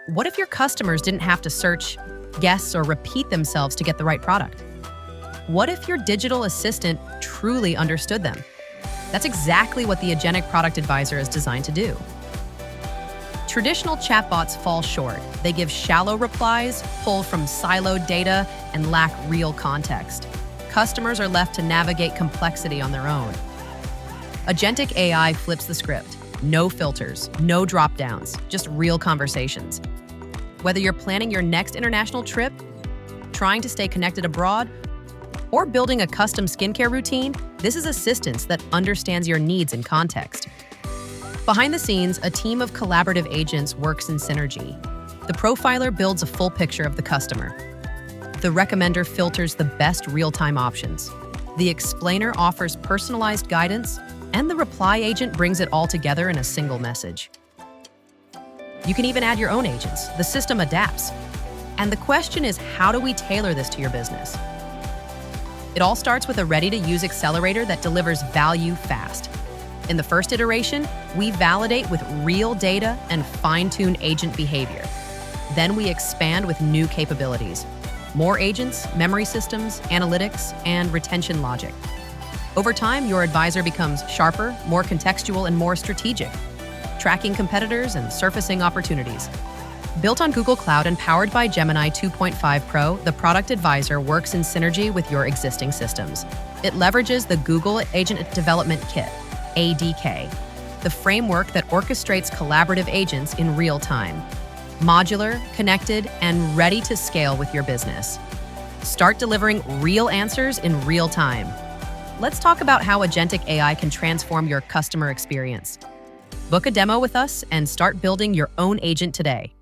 What if your customers didn't have to search, guess, or repeat themselves to get the right product? What if your digital assistant truly understood them? That's exactly what the Agentic Product Advisor is designed to do. Traditional chatbots fall short. They give shallow replies, pull from siloed data, and lack real context. Customers are left to navigate complexity on their own. Agentic AI flips the script. No filters, no drop-downs, just real conversations. Whether you're planning your next international trip, trying to stay connected abroad, or building a custom skincare routine, this is assistance that understands your needs and context. Behind the scenes, a team of collaborative agents works in synergy. The profiler builds a full picture of the customer. The recommender filters the best real-time options. The explainer offers personalized guidance, and the reply agent brings it all together in a single message. You can even add your own agents. The system adapts. And the question is, how do we tailor this to your business? It all starts with a ready-to-use accelerator that delivers value fast. In the first iteration, we validate with real data and fine-tune agent behavior. Then we expand with new capabilities. More agents, memory systems, analytics, and retention logic. Over time, your advisor becomes sharper, more contextual, and more strategic, tracking competitors and surfacing opportunities. Built on Google Cloud and powered by Gemini 2.5 Pro, the Product Advisor works in synergy with your existing systems. It leverages the Google Agent Development Kit, ADK, the framework that orchestrates collaborative agents in real time. Modular, connected, and ready to scale with your business. Start delivering real answers in real time. Let's talk about how Agentic AI can transform your customer experience. Book a demo with us and start building your own agent today.